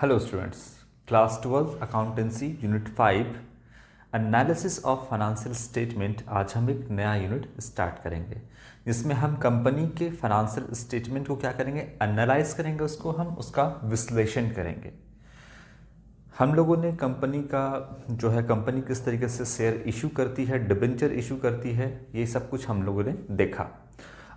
Hello students, class 12 accountancy unit 5 analysis of financial statement. आज हम एक नया यूनिट स्टार्ट करेंगे जिसमें हम कंपनी के फाइनेंशियल स्टेटमेंट को क्या करेंगे, एनालाइज करेंगे, उसको हम उसका विश्लेषण करेंगे। हम लोगों ने कंपनी का जो है, कंपनी किस तरीके से शेयर इशू करती है, डिबेंचर इशू करती है, ये सब कुछ हम लोगों ने देखा।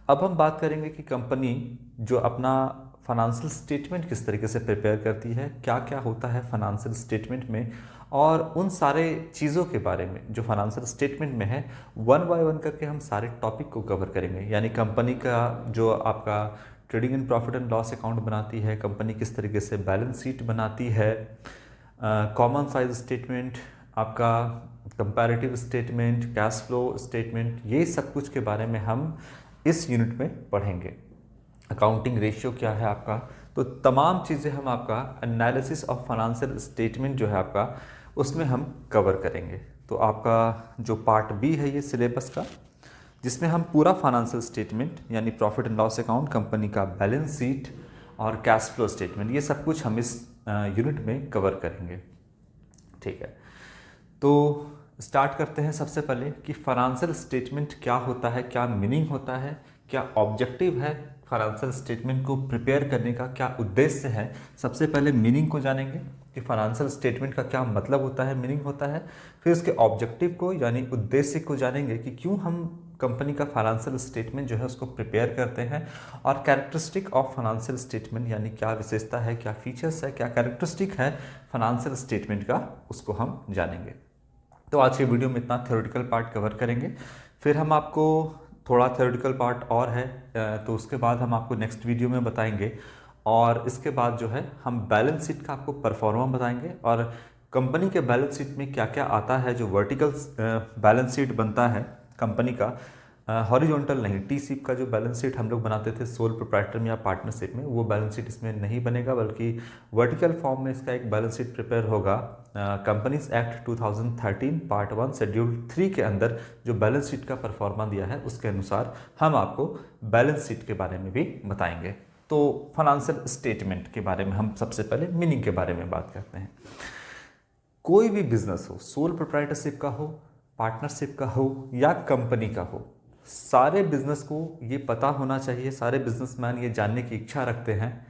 अब हम बात करेंगे कि कंपनी जो अपना फाइनेंशियल स्टेटमेंट किस तरीके से प्रिपेयर करती है, क्या क्या होता है फाइनेंशियल स्टेटमेंट में, और उन सारे चीज़ों के बारे में जो फाइनेंशियल स्टेटमेंट में है, वन बाय वन करके हम सारे टॉपिक को कवर करेंगे। यानी कंपनी का जो आपका trading and profit and loss account बनाती है, कंपनी किस तरीके से बैलेंस शीट बनाती है, कॉमन साइज स्टेटमेंट, आपका comparative statement, cash flow statement, ये सब कुछ के बारे में हम इस यूनिट में पढ़ेंगे। अकाउंटिंग रेशियो क्या है आपका, तो तमाम चीज़ें हम आपका एनालिसिस ऑफ फाइनेंशियल स्टेटमेंट जो है आपका, उसमें हम कवर करेंगे। तो आपका जो पार्ट बी है ये सिलेबस का, जिसमें हम पूरा फाइनेंशियल स्टेटमेंट यानी profit and loss account, company का बैलेंस शीट और कैश फ्लो स्टेटमेंट, ये सब कुछ हम इस यूनिट में कवर करेंगे। ठीक है, तो स्टार्ट करते हैं सबसे पहले कि फाइनेंशियल स्टेटमेंट क्या होता है, क्या मीनिंग होता है, क्या ऑब्जेक्टिव है फाइनेंशियल स्टेटमेंट को प्रिपेयर करने का, क्या उद्देश्य है। सबसे पहले मीनिंग को जानेंगे कि फाइनेंशियल स्टेटमेंट का क्या मतलब होता है, मीनिंग होता है। फिर उसके ऑब्जेक्टिव को यानी उद्देश्य को जानेंगे कि क्यों हम कंपनी का फाइनेंशियल स्टेटमेंट जो है उसको प्रिपेयर करते हैं, और कैरेक्टरिस्टिक ऑफ फाइनेंशियल स्टेटमेंट यानी क्या विशेषता है, क्या फीचर्स है, क्या कैरेक्टरिस्टिक है फाइनेंशियल स्टेटमेंट का, उसको हम जानेंगे। तो आज के वीडियो में इतना थ्योरेटिकल पार्ट कवर करेंगे। फिर हम आपको थोड़ा थ्योरेटिकल पार्ट और है, तो उसके बाद हम आपको नेक्स्ट वीडियो में बताएंगे। और इसके बाद जो है हम बैलेंस शीट का आपको परफॉर्मा बताएंगे, और कंपनी के बैलेंस शीट में क्या क्या आता है। जो वर्टिकल बैलेंस शीट बनता है कंपनी का, हॉरिजॉन्टल नहीं, टी सिप का जो बैलेंस शीट हम लोग बनाते थे सोल प्रोप्राइटर में या पार्टनरशिप में, वो बैलेंस शीट इसमें नहीं बनेगा, बल्कि वर्टिकल फॉर्म में इसका एक बैलेंस शीट प्रिपेयर होगा। कंपनीज एक्ट 2013 पार्ट 1 शेड्यूल 3 के अंदर जो बैलेंस शीट का परफॉर्मा दिया है, उसके अनुसार हम आपको बैलेंस शीट के बारे में भी बताएंगे। तो फाइनेंशियल स्टेटमेंट के बारे में हम सबसे पहले मीनिंग के बारे में बात करते हैं। कोई भी बिजनेस हो, सोल प्रोप्राइटरशिप का हो, पार्टनरशिप का हो या कंपनी का हो, सारे बिजनेस को ये पता होना चाहिए, सारे बिजनेसमैन ये जानने की इच्छा रखते हैं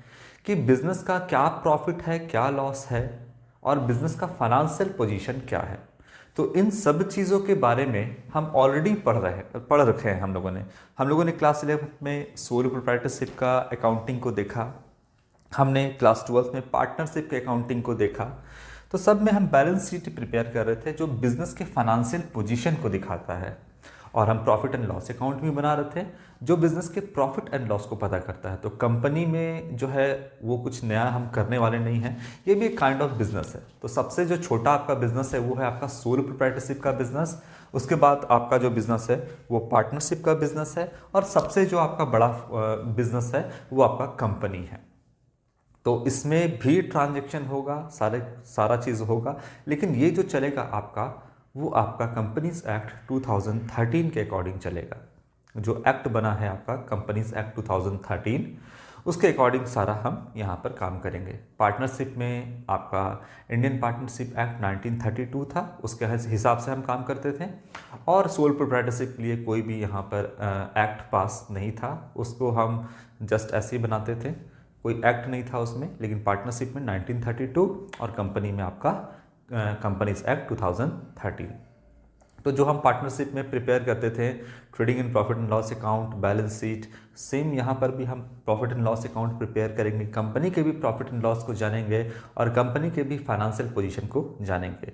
कि बिजनेस का क्या प्रॉफिट है, क्या लॉस है, और बिजनेस का फाइनेंशियल पोजीशन क्या है। तो इन सब चीज़ों के बारे में हम ऑलरेडी पढ़ रखे हैं। हम लोगों ने क्लास 11 में सोल प्रोप्राइटरशिप का अकाउंटिंग को देखा, हमने क्लास 12 में पार्टनरशिप के अकाउंटिंग को देखा। तो सब में हम बैलेंस शीट प्रिपेयर कर रहे थे जो बिजनेस के फाइनेंशियल पोजीशन को दिखाता है, और हम प्रॉफिट एंड लॉस अकाउंट भी बना रहे थे जो बिजनेस के प्रॉफिट एंड लॉस को पता करता है। तो कंपनी में जो है वो कुछ नया हम करने वाले नहीं हैं, ये भी एक काइंड ऑफ बिजनेस है। तो सबसे जो छोटा आपका बिजनेस है वो है आपका सोल प्रोप्राइटरशिप का बिजनेस, उसके बाद आपका जो बिजनेस है वो पार्टनरशिप का बिजनेस है, और सबसे जो आपका बड़ा बिजनेस है वो आपका कंपनी है। तो इसमें भी ट्रांजैक्शन होगा, सारा चीज़ होगा, लेकिन ये जो चलेगा आपका, वो आपका कंपनीज एक्ट 2013 के अकॉर्डिंग चलेगा। जो एक्ट बना है आपका कंपनीज एक्ट 2013, उसके अकॉर्डिंग सारा हम यहाँ पर काम करेंगे। पार्टनरशिप में आपका इंडियन पार्टनरशिप एक्ट 1932 था, उसके हिसाब से हम काम करते थे। और सोल प्रोप्राइटरशिप के लिए कोई भी यहाँ पर एक्ट पास नहीं था, उसको हम जस्ट ऐसे ही बनाते थे, कोई एक्ट नहीं था उसमें। लेकिन पार्टनरशिप में 1932 और कंपनी में आपका कंपनीज एक्ट 2013। तो जो हम पार्टनरशिप में प्रिपेयर करते थे, trading and profit and loss account, balance sheet, same यहाँ पर भी हम profit and loss account prepare करेंगे, कंपनी के भी प्रॉफिट एंड लॉस को जानेंगे और कंपनी के भी फाइनेंशियल पोजीशन को जानेंगे।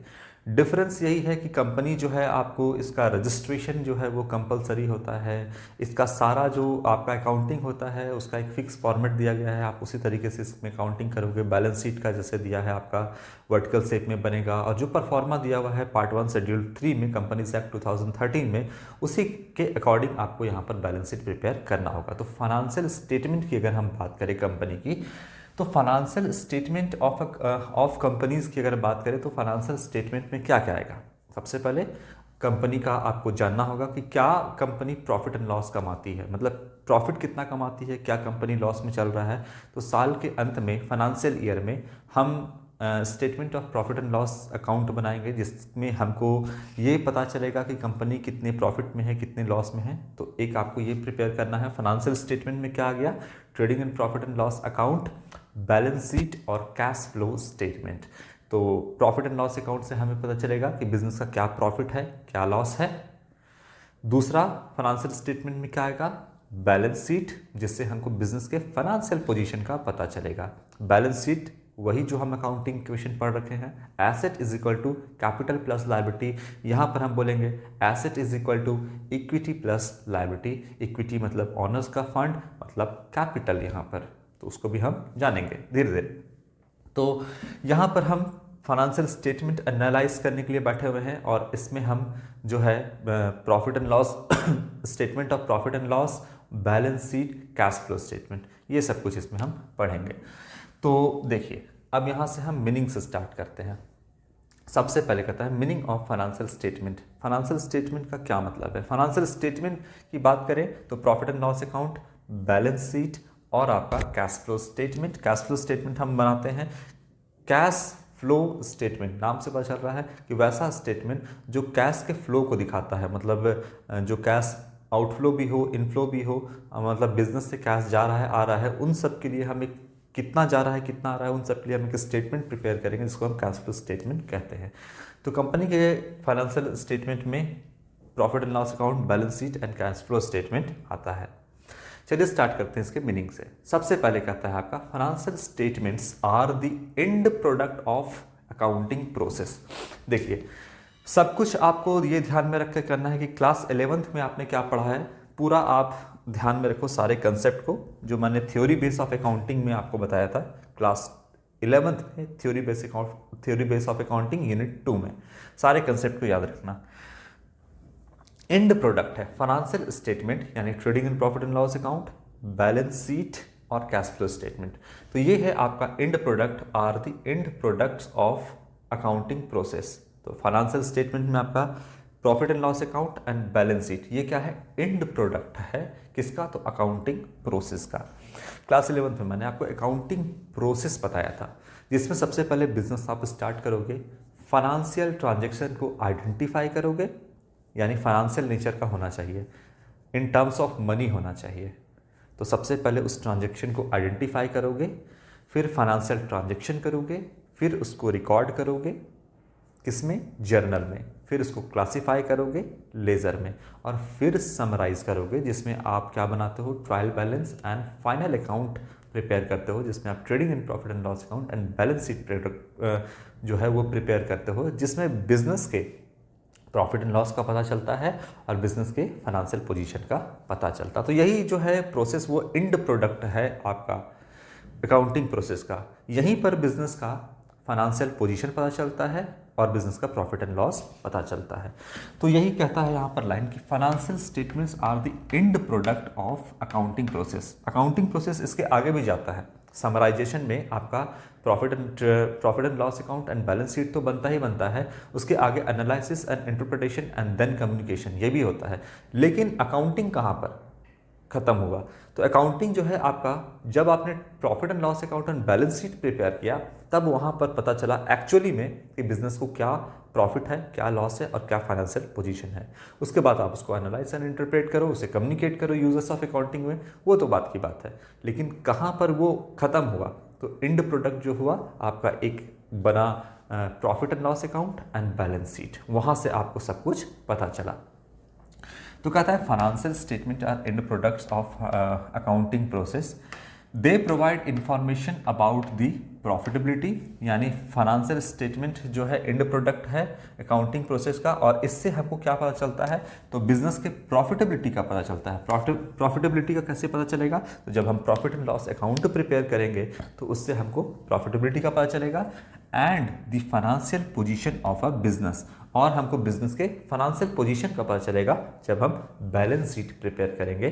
डिफरेंस यही है कि कंपनी जो है आपको इसका रजिस्ट्रेशन जो है वो कंपलसरी होता है, इसका सारा जो आपका अकाउंटिंग होता है उसका एक फिक्स फॉर्मेट दिया गया है, आप उसी तरीके से इसमें अकाउंटिंग करोगे। बैलेंस शीट का जैसे दिया है आपका वर्टिकल शेप में बनेगा, और जो परफॉर्मा दिया हुआ है पार्ट 1 शेड्यूल 3 में कंपनीज एक्ट 2013 में, उसी के अकॉर्डिंग आपको यहाँ पर बैलेंस शीट प्रिपेयर करना होगा। तो फाइनेंशियल स्टेटमेंट की अगर हम बात करें कंपनी की, तो फाइनेंशियल स्टेटमेंट ऑफ कंपनीज की अगर बात करें तो फाइनेंशियल स्टेटमेंट में क्या क्या आएगा। सबसे पहले कंपनी का आपको जानना होगा कि क्या कंपनी प्रॉफिट एंड लॉस कमाती है, मतलब प्रॉफिट कितना कमाती है, क्या कंपनी लॉस में चल रहा है। तो साल के अंत में फाइनेंशियल ईयर में हम statement of profit and loss account बनाएंगे, जिसमें हमको ये पता चलेगा कि कंपनी कितने प्रॉफिट में है, कितने लॉस में है। तो एक आपको ये प्रिपेयर करना है। फाइनेंशियल स्टेटमेंट में क्या आ गया, trading and profit and loss account, balance sheet और कैश फ्लो स्टेटमेंट। तो प्रॉफिट एंड लॉस अकाउंट से हमें पता चलेगा कि बिजनेस का क्या प्रॉफिट है, क्या लॉस है। दूसरा फाइनेंशियल स्टेटमेंट में क्या आएगा, बैलेंस शीट, जिससे हमको बिजनेस के फाइनेंशियल पोजीशन का पता चलेगा। बैलेंस शीट वही जो हम अकाउंटिंग क्वेश्चन पढ़ रखे हैं, asset is equal to capital plus liability. यहाँ पर हम बोलेंगे asset is equal to equity plus liability. Equity मतलब ऑनर्स का फंड, मतलब कैपिटल यहाँ पर, तो उसको भी हम जानेंगे धीरे धीरे। तो यहाँ पर हम फाइनेंशियल स्टेटमेंट एनालाइज करने के लिए बैठे हुए हैं, और इसमें हम जो है profit and loss statement of profit and loss, balance sheet, cash flow statement, ये सब कुछ इसमें हम पढ़ेंगे। तो देखिए अब यहाँ से हम मीनिंग से स्टार्ट करते हैं। सबसे पहले कहता है meaning of financial statement. Financial statement का क्या मतलब है। फाइनेंशियल स्टेटमेंट की बात करें तो profit and loss account, balance sheet और आपका cash flow statement. Cash flow statement हम बनाते हैं। कैश फ्लो स्टेटमेंट नाम से पता चल रहा है कि वैसा स्टेटमेंट जो कैश के फ्लो को दिखाता है, मतलब जो कैश आउटफ्लो भी हो, इनफ्लो भी हो, मतलब बिजनेस से कैश जा रहा है, आ रहा है, उन सब के लिए हम एक कितना जा रहा है, कितना आ रहा है, उन सब के लिए हम एक स्टेटमेंट प्रिपेयर करेंगे, जिसको हम कैश फ्लो स्टेटमेंट कहते हैं। तो कंपनी के फाइनेंशियल स्टेटमेंट में profit and loss account, balance sheet and cash flow statement आता है। चलिए स्टार्ट करते हैं इसके मीनिंग से। सबसे पहले कहता है आपका financial statements are the end product of accounting process. देखिए सब कुछ आपको ये ध्यान में रख के करना है कि क्लास 11th में आपने क्या पढ़ा है, पूरा आप ध्यान में रखो सारे कंसेप्ट को, जो मैंने थ्योरी बेस ऑफ अकाउंटिंग में आपको बताया था क्लास 11th में, theory base of accounting unit 2 में, सारे कंसेप्ट को याद रखना। एंड प्रोडक्ट है फाइनेंशियल स्टेटमेंट, यानी trading and profit and loss account, balance sheet और कैश फ्लो स्टेटमेंट। तो ये है आपका end product, are the end products of accounting process. तो फाइनेंशियल स्टेटमेंट में आपका profit and loss account and balance sheet, ये क्या है, एंड प्रोडक्ट है किसका, तो अकाउंटिंग प्रोसेस का। क्लास 11th में मैंने आपको अकाउंटिंग प्रोसेस बताया था, जिसमें सबसे पहले बिजनेस आप स्टार्ट करोगे, फाइनेंशियल ट्रांजेक्शन को आइडेंटिफाई करोगे, यानी फाइनेंशियल नेचर का होना चाहिए, इन टर्म्स ऑफ मनी होना चाहिए। तो सबसे पहले उस ट्रांजेक्शन को आइडेंटिफाई करोगे, फिर फाइनेंशियल ट्रांजेक्शन करोगे, फिर उसको रिकॉर्ड करोगे किसमें, जर्नल में, फिर उसको क्लासिफाई करोगे लेजर में, और फिर समराइज करोगे, जिसमें आप क्या बनाते हो, trial balance and final account prepare करते हो, जिसमें आप trading and profit and loss account and balance sheet जो है वो प्रिपेयर करते हो, जिसमें बिजनेस के प्रॉफिट एंड लॉस का पता चलता है और बिजनेस के फाइनेंशियल पोजीशन का पता चलता है। तो यही जो है प्रोसेस वो एंड प्रोडक्ट है आपका अकाउंटिंग प्रोसेस का। यहीं पर बिजनेस का फाइनेंशियल पोजीशन पता चलता है और बिजनेस का प्रॉफिट एंड लॉस पता चलता है। तो यही कहता है यहाँ पर लाइन कि financial statements are the end product of accounting process. Accounting process इसके आगे भी जाता है। समराइजेशन में आपका profit and loss account and balance sheet तो बनता ही बनता है, उसके आगे analysis and interpretation and then communication, ये भी होता है। लेकिन अकाउंटिंग कहाँ पर खत्म हुआ, तो अकाउंटिंग जो है आपका, जब आपने profit and loss account and balance sheet prepare किया, तब वहाँ पर पता चला एक्चुअली में कि बिजनेस को क्या प्रॉफिट है, क्या लॉस है और क्या फाइनेंशियल पोजीशन है। उसके बाद आप उसको एनालाइज एंड इंटरप्रेट करो, उसे कम्युनिकेट करो यूजर्स ऑफ अकाउंटिंग में, वो तो बात की बात है। लेकिन कहाँ पर वो ख़त्म हुआ, तो एंड प्रोडक्ट जो हुआ आपका एक बना profit and loss account and balance sheet, वहाँ से आपको सब कुछ पता चला। तो कहता है financial statement are end products of accounting process, they provide information about the profitability, यानी फाइनेंशियल स्टेटमेंट जो है एंड प्रोडक्ट है अकाउंटिंग प्रोसेस का, और इससे हमको क्या पता चलता है, तो बिजनेस के प्रॉफिटेबिलिटी का पता चलता है। प्रॉफिटेबिलिटी का कैसे पता चलेगा, तो जब हम profit and loss account prepare करेंगे तो उससे हमको प्रॉफिटेबिलिटी का पता चलेगा, and the financial position of a business, और हमको बिजनेस के फाइनेंशियल पोजीशन का पता चलेगा जब हम बैलेंस शीट प्रिपेयर करेंगे।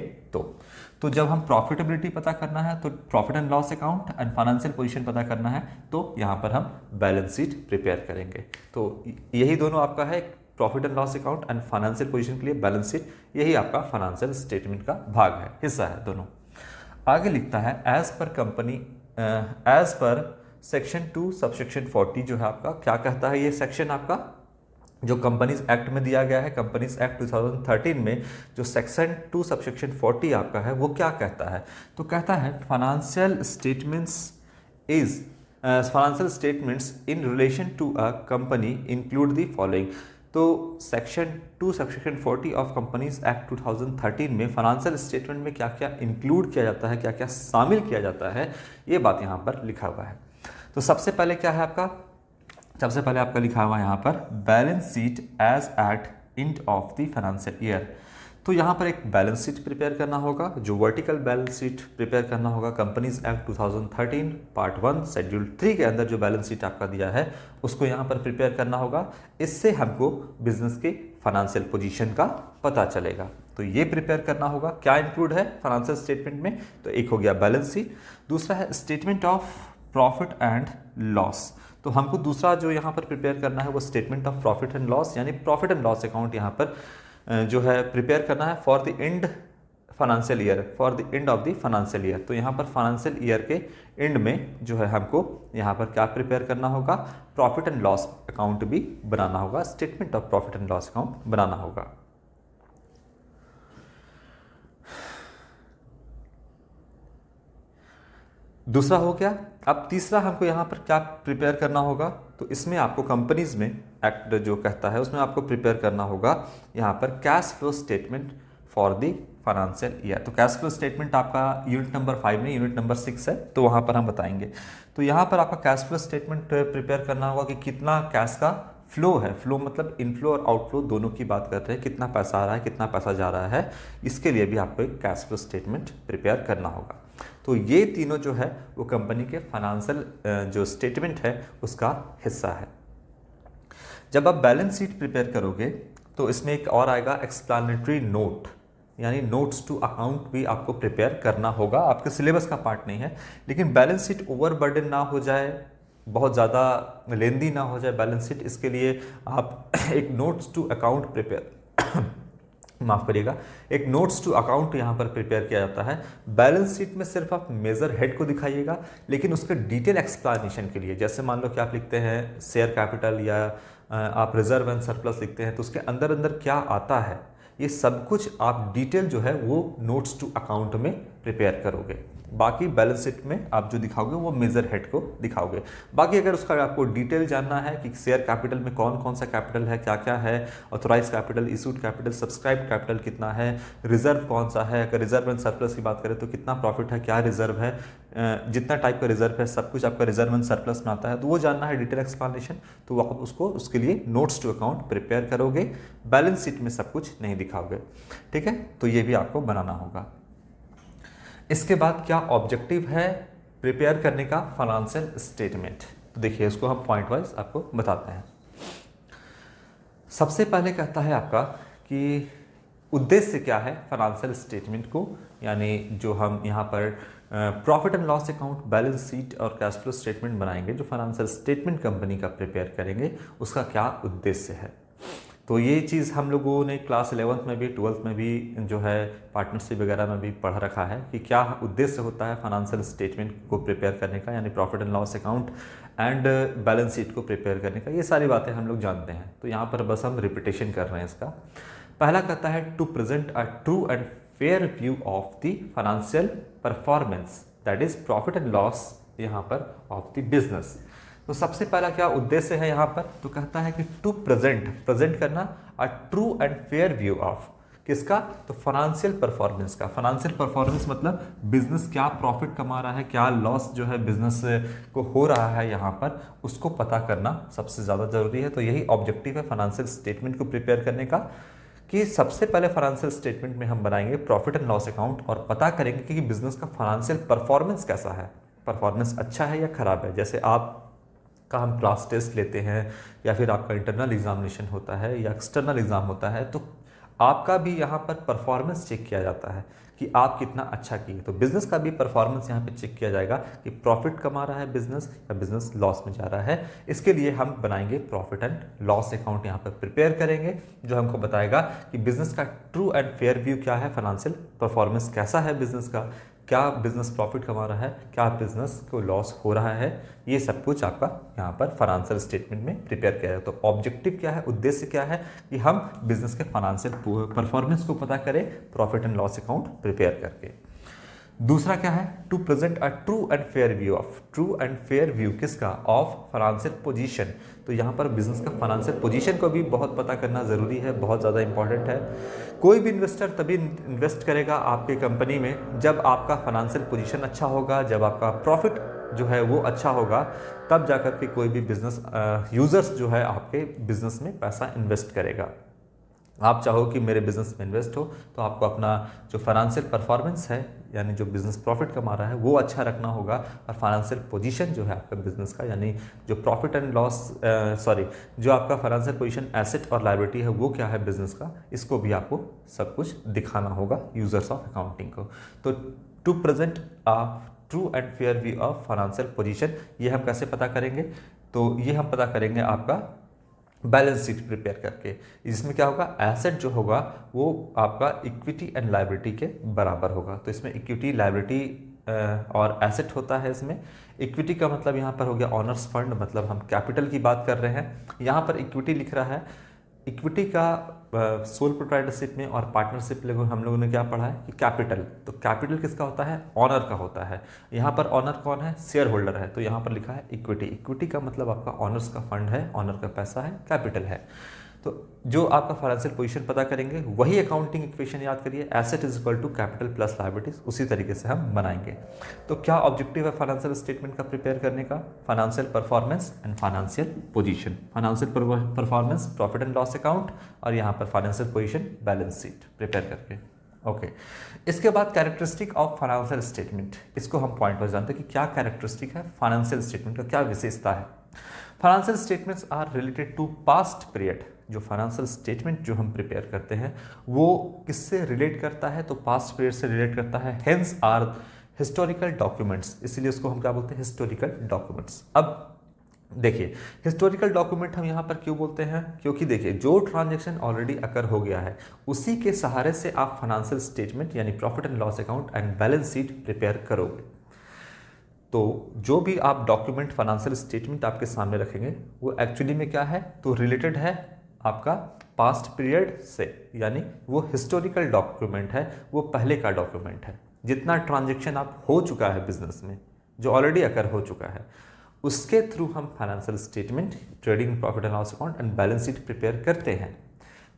तो जब हम प्रॉफिटेबिलिटी पता करना है तो profit and loss account and financial position पता करना है, तो यहाँ पर हम बैलेंस शीट प्रिपेयर करेंगे। तो यही दोनों आपका है, profit and loss account and financial position के लिए बैलेंस शीट, यही आपका फाइनेंशियल स्टेटमेंट का भाग है, हिस्सा है दोनों। आगे लिखता है एज पर सेक्शन 2 सबसेक्शन 40 जो है आपका क्या कहता है, ये सेक्शन आपका जो कंपनीज एक्ट में दिया गया है, कंपनीज एक्ट 2013 में जो सेक्शन 2 सबसेक्शन 40 आपका है वो क्या कहता है, तो कहता है financial statements in relation to a company include the following. तो section 2 subsection 40 of companies act 2013 में फाइनेंशियल स्टेटमेंट में क्या क्या इंक्लूड किया जाता है, क्या क्या शामिल किया जाता है, ये बात यहाँ पर लिखा हुआ है। तो सबसे पहले क्या है आपका, सबसे पहले आपका लिखा हुआ है यहाँ पर balance sheet as at end of the financial year. तो यहाँ पर एक बैलेंस शीट प्रिपेयर करना होगा, जो वर्टिकल बैलेंस शीट प्रिपेयर करना होगा कंपनीज एक्ट 2013 पार्ट 1 शेड्यूल 3 के अंदर जो बैलेंस शीट आपका दिया है उसको यहाँ पर प्रिपेयर करना होगा। इससे हमको बिजनेस के फाइनेंशियल पोजीशन का पता चलेगा। तो ये प्रिपेयर करना होगा। क्या इंक्लूड है फाइनेंशियल स्टेटमेंट में, तो एक हो गया बैलेंस शीट, दूसरा है statement of profit and loss. तो हमको दूसरा जो यहाँ पर प्रिपेयर करना है वो statement of profit and loss, यानी प्रॉफिट एंड लॉस अकाउंट यहाँ पर जो है प्रिपेयर करना है for the end financial year, for the end of the financial year. तो यहाँ पर फाइनेंशियल ईयर के एंड में जो है हमको यहाँ पर क्या प्रिपेयर करना होगा, प्रॉफिट एंड लॉस अकाउंट भी बनाना होगा, statement of profit and loss account बनाना होगा। दूसरा हो गया। अब तीसरा हमको यहाँ पर क्या प्रिपेयर करना होगा, तो इसमें आपको कंपनीज में एक्ट जो कहता है उसमें आपको प्रिपेयर करना होगा यहाँ पर cash flow statement for the financial year. तो कैश फ्लो स्टेटमेंट आपका यूनिट नंबर 5 में यूनिट नंबर 6 है, तो वहाँ पर हम बताएंगे। तो यहाँ पर आपका कैश फ्लो स्टेटमेंट प्रिपेयर करना होगा कि कितना कैश का फ्लो है, फ्लो मतलब इनफ्लो और आउटफ्लो दोनों की बात करते हैं, कितना पैसा आ रहा है कितना पैसा जा रहा है, इसके लिए भी आपको एक कैश फ्लो स्टेटमेंट प्रिपेयर करना होगा। तो ये तीनों जो है वो कंपनी के फाइनेंशियल जो स्टेटमेंट है उसका हिस्सा है। जब आप बैलेंस शीट प्रिपेयर करोगे तो इसमें एक और आएगा एक्सप्लेनेटरी नोट, यानी नोट्स टू अकाउंट भी आपको प्रिपेयर करना होगा। आपके सिलेबस का पार्ट नहीं है, लेकिन बैलेंस शीट ओवरबर्डन ना हो जाए, बहुत ज़्यादा लेंदी ना हो जाए बैलेंस शीट, इसके लिए आप एक नोट्स टू अकाउंट प्रिपेयर माफ़ करिएगा, एक नोट्स टू अकाउंट यहाँ पर प्रिपेयर किया जाता है। बैलेंस शीट में सिर्फ आप मेजर हेड को दिखाइएगा, लेकिन उसके डिटेल एक्सप्लेनेशन के लिए, जैसे मान लो कि आप लिखते हैं शेयर कैपिटल या आप रिजर्व एंड सरप्लस लिखते हैं, तो उसके अंदर अंदर क्या आता है ये सब कुछ आप डिटेल जो है वो नोट्स टू अकाउंट में प्रिपेयर करोगे। बाकी बैलेंस शीट में आप जो दिखाओगे वो मेजर हेड को दिखाओगे। बाकी अगर उसका आपको डिटेल जानना है कि शेयर कैपिटल में कौन कौन सा कैपिटल है, क्या क्या है, authorise capital, issued capital, subscribe capital कितना है, रिजर्व कौन सा है, अगर रिजर्व एंड सरप्लस की बात करें तो कितना प्रॉफिट है, क्या रिजर्व है, जितना टाइप का रिजर्व है सब कुछ आपका रिजर्व एंड सरप्लस में आता है, तो वो जानना है डिटेल एक्सप्लेनेशन, तो आप उसको उसके लिए नोट्स टू अकाउंट प्रिपेयर करोगे। बैलेंस शीट में सब कुछ नहीं दिखाओगे, ठीक है। तो ये भी आपको बनाना होगा। इसके बाद क्या ऑब्जेक्टिव है प्रिपेयर करने का फाइनेंशियल स्टेटमेंट, तो देखिए इसको हम पॉइंट वाइज आपको बताते हैं। सबसे पहले कहता है आपका कि उद्देश्य क्या है फाइनेंशियल स्टेटमेंट को, यानी जो हम यहाँ पर profit and loss account, balance sheet और कैश फ्लो स्टेटमेंट बनाएंगे, जो फाइनेंशियल स्टेटमेंट कंपनी का प्रिपेयर करेंगे उसका क्या उद्देश्य है। तो ये चीज़ हम लोगों ने क्लास 11th में भी 12th में भी जो है पार्टनरशिप वगैरह में भी पढ़ रखा है कि क्या उद्देश्य होता है फाइनेंशियल स्टेटमेंट को प्रिपेयर करने का, यानी profit and loss account and balance sheet को प्रिपेयर करने का, ये सारी बातें हम लोग जानते हैं। तो यहाँ पर बस हम रिपीटेशन कर रहे हैं इसका। पहला कहता है to present a true and fair view of the financial performance, that is profit and loss यहाँ पर ऑफ द बिजनेस। तो सबसे पहला क्या उद्देश्य है यहाँ पर, तो कहता है कि टू प्रेजेंट करना अ true and fair view of किसका, तो फाइनेंशियल परफॉर्मेंस का। फाइनेंशियल परफॉर्मेंस मतलब बिजनेस क्या प्रॉफिट कमा रहा है, क्या लॉस जो है बिजनेस को हो रहा है, यहाँ पर उसको पता करना सबसे ज़्यादा जरूरी है। तो यही ऑब्जेक्टिव है फाइनेंशियल स्टेटमेंट को प्रिपेयर करने का, कि सबसे पहले फाइनेंशियल स्टेटमेंट में हम बनाएंगे प्रॉफिट एंड लॉस अकाउंट और पता करेंगे कि बिजनेस का फाइनेंशियल परफॉर्मेंस कैसा है, परफॉर्मेंस अच्छा है या खराब है। जैसे आप का हम क्लास टेस्ट लेते हैं या फिर आपका इंटरनल एग्जामिनेशन होता है या एक्सटर्नल एग्जाम होता है, तो आपका भी यहाँ पर परफॉर्मेंस चेक किया जाता है कि आप कितना अच्छा किए। तो बिजनेस का भी परफॉर्मेंस यहाँ पे चेक किया जाएगा कि प्रॉफिट कमा रहा है बिजनेस या बिजनेस लॉस में जा रहा है। इसके लिए हम बनाएंगे प्रॉफिट एंड लॉस अकाउंट, यहाँ पर प्रिपेयर करेंगे, जो हमको बताएगा कि बिजनेस का ट्रू एंड फेयर व्यू क्या है, फाइनेंशियल परफॉर्मेंस कैसा है बिजनेस का, क्या बिजनेस प्रॉफिट कमा रहा है, क्या बिजनेस को लॉस हो रहा है। ये सब कुछ आपका यहाँ पर फाइनेंशियल स्टेटमेंट में प्रिपेयर किया है। तो ऑब्जेक्टिव क्या है, उद्देश्य क्या है कि हम बिजनेस के फाइनेंशियल परफॉर्मेंस को पता करें profit and loss account prepare करके। दूसरा क्या है, to present a true and fair view of, true and fair view किसका, ऑफ फाइनेंशियल पोजीशन। तो यहाँ पर बिजनेस का फाइनेंशियल पोजीशन को भी बहुत पता करना ज़रूरी है, बहुत ज़्यादा इंपॉर्टेंट है। कोई भी इन्वेस्टर तभी इन्वेस्ट करेगा आपके कंपनी में जब आपका फाइनेंशियल पोजीशन अच्छा होगा, जब आपका प्रॉफिट जो है वो अच्छा होगा, तब जाकर के कोई भी बिजनेस यूजर्स जो है आपके बिजनेस में पैसा इन्वेस्ट करेगा। आप चाहो कि मेरे बिजनेस में इन्वेस्ट हो तो आपको अपना जो फाइनेंशियल परफॉर्मेंस है, यानी जो बिजनेस प्रॉफिट कमा रहा है वो अच्छा रखना होगा, और फाइनेंशियल पोजीशन जो है आपका बिजनेस का, यानी जो प्रॉफिट एंड लॉस जो आपका फाइनेंशियल पोजीशन एसेट और लायबिलिटी है वो क्या है बिजनेस का, इसको भी आपको सब कुछ दिखाना होगा यूजर्स ऑफ अकाउंटिंग को। तो to present a true and fair view of financial position, ये हम कैसे पता करेंगे, तो ये हम पता करेंगे आपका बैलेंस शीट प्रिपेयर करके। इसमें क्या होगा, एसेट जो होगा वो आपका इक्विटी एंड लायबिलिटी के बराबर होगा। तो इसमें इक्विटी, लायबिलिटी और एसेट होता है। इसमें इक्विटी का मतलब यहाँ पर हो गया ऑनर्स फंड, मतलब हम कैपिटल की बात कर रहे हैं। यहाँ पर इक्विटी लिख रहा है, इक्विटी का सोल प्रोप्राइटरशिप में और पार्टनरशिप में हम लोगों ने क्या पढ़ा है कि कैपिटल, तो कैपिटल किसका होता है, ऑनर का होता है। यहाँ पर ऑनर कौन है, शेयर होल्डर है, तो यहाँ पर लिखा है इक्विटी। इक्विटी का मतलब आपका ऑनर्स का फंड है, ऑनर का पैसा है, कैपिटल है। तो जो आपका फाइनेंशियल पोजीशन पता करेंगे वही अकाउंटिंग इक्वेशन याद करिए, asset is equal to capital plus liabilities, उसी तरीके से हम बनाएंगे। तो क्या ऑब्जेक्टिव है फाइनेंशियल स्टेटमेंट का प्रिपेयर करने का, financial performance and financial position. Financial performance profit and loss account, और यहाँ पर financial position balance sheet prepare करके। ओके इसके बाद कैरेक्टरिस्टिक ऑफ फाइनेंशियल स्टेटमेंट, इसको हम पॉइंट वाइज जानते हैं कि क्या कैरेक्टरिस्टिक है फाइनेंशियल स्टेटमेंट का, क्या विशेषता है। Financial statements are related to past period. जो फाइनेंशियल स्टेटमेंट जो हम प्रिपेयर करते हैं वो किससे रिलेट करता है, तो पास्ट पीरियड से रिलेट करता है। हेंस आर हिस्टोरिकल डॉक्यूमेंट्स, इसीलिए उसको हम क्या बोलते हैं, हिस्टोरिकल डॉक्यूमेंट्स। अब देखिए हिस्टोरिकल डॉक्यूमेंट हम यहाँ पर क्यों बोलते हैं, क्योंकि देखिए जो ट्रांजैक्शन ऑलरेडी अकर हो गया है उसी के सहारे से आप फाइनेंशियल स्टेटमेंट यानी profit and loss account and balance sheet prepare करोगे। तो जो भी आप डॉक्यूमेंट फाइनेंशियल स्टेटमेंट आपके सामने रखेंगे वो एक्चुअली में क्या है, तो रिलेटेड है आपका पास्ट पीरियड से, यानी वो हिस्टोरिकल डॉक्यूमेंट है, वो पहले का डॉक्यूमेंट है। जितना ट्रांजैक्शन आप हो चुका है बिजनेस में, जो ऑलरेडी अकर हो चुका है, उसके थ्रू हम financial statement, trading profit and loss account and balance sheet prepare करते हैं।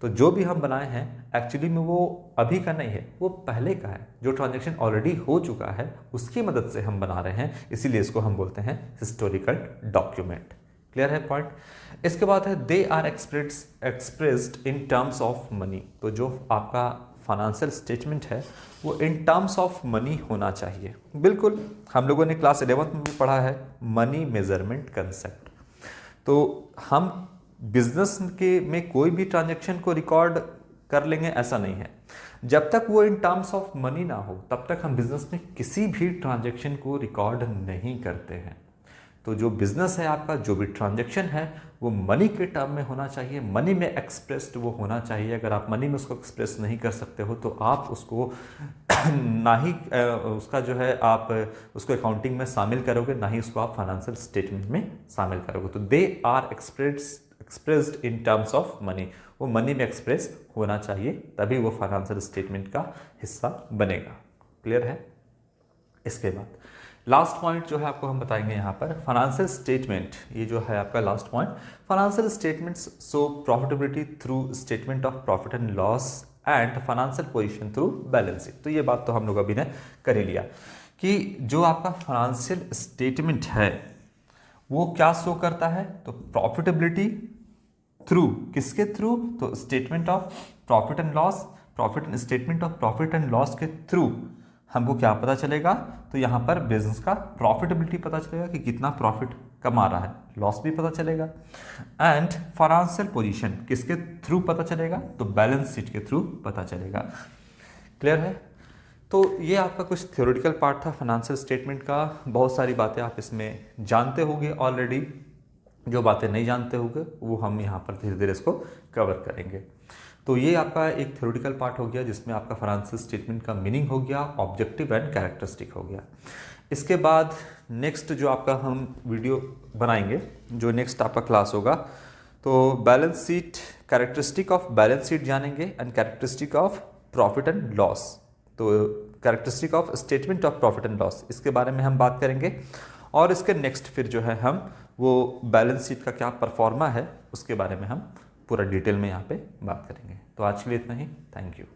तो जो भी हम बनाए हैं एक्चुअली में वो अभी का नहीं है, वो पहले का है, जो ट्रांजैक्शन ऑलरेडी हो चुका है उसकी मदद से हम बना रहे हैं, इसीलिए इसको हम बोलते हैं हिस्टोरिकल डॉक्यूमेंट। क्लियर है पॉइंट। इसके बाद है they are expressed in terms of money. तो जो आपका फाइनेंशियल स्टेटमेंट है वो इन टर्म्स ऑफ मनी होना चाहिए। बिल्कुल हम लोगों ने क्लास 11th में भी पढ़ा है मनी मेजरमेंट कंसेप्ट। तो हम बिजनेस के में कोई भी ट्रांजैक्शन को रिकॉर्ड कर लेंगे ऐसा नहीं है, जब तक वो इन टर्म्स ऑफ मनी ना हो तब तक हम बिजनेस में किसी भी ट्रांजैक्शन को रिकॉर्ड नहीं करते हैं। तो जो बिजनेस है आपका, जो भी ट्रांजैक्शन है वो मनी के टर्म में होना चाहिए, मनी में एक्सप्रेस्ड वो होना चाहिए। अगर आप मनी में उसको एक्सप्रेस नहीं कर सकते हो तो आप उसको ना ही उसका जो है आप उसको अकाउंटिंग में शामिल करोगे, ना ही उसको आप फाइनेंशियल स्टेटमेंट में शामिल करोगे। तो they are expressed in terms of money, वो मनी में एक्सप्रेस होना चाहिए, तभी वो फाइनेंशियल स्टेटमेंट का हिस्सा बनेगा। क्लियर है। इसके बाद लास्ट पॉइंट जो है आपको हम बताएंगे यहाँ पर फाइनेंशियल स्टेटमेंट, ये जो है आपका last point, financial statements show profitability through statement of profit and loss and financial position through balance sheet. तो ये बात तो हम लोग अभी ने कर ही लिया कि जो आपका फाइनेंशियल स्टेटमेंट है वो क्या शो करता है, तो प्रॉफिटेबिलिटी थ्रू, किसके थ्रू, तो statement of profit and loss, profit and statement of profit and loss के थ्रू हमको क्या पता चलेगा, तो यहाँ पर बिजनेस का प्रॉफिटेबिलिटी पता चलेगा कि कितना प्रॉफिट कमा रहा है, लॉस भी पता चलेगा। एंड फाइनेंशियल पोजीशन किसके थ्रू पता चलेगा, तो बैलेंस शीट के थ्रू पता चलेगा। क्लियर है? तो ये आपका कुछ थ्योरेटिकल पार्ट था फाइनेंशियल स्टेटमेंट का। बहुत सारी बातें आप इसमें जानते होंगे ऑलरेडी, जो बातें नहीं जानते होंगे वो हम यहाँ पर धीरे धीरे इसको कवर करेंगे। तो ये आपका एक थ्योरेटिकल पार्ट हो गया जिसमें आपका फाइनेंशियल स्टेटमेंट का मीनिंग हो गया, ऑब्जेक्टिव एंड कैरेक्टरिस्टिक हो गया। इसके बाद नेक्स्ट जो आपका हम वीडियो बनाएंगे, जो नेक्स्ट आपका क्लास होगा, तो balance sheet, characteristic of balance sheet जानेंगे and characteristic of profit and loss. तो characteristic of statement of profit and loss, इसके बारे में हम बात करेंगे। और इसके नेक्स्ट फिर जो है हम वो बैलेंस शीट का क्या परफॉर्मा है उसके बारे में हम पूरा डिटेल में यहाँ पे बात करेंगे। तो आज के लिए इतना ही। Thank you.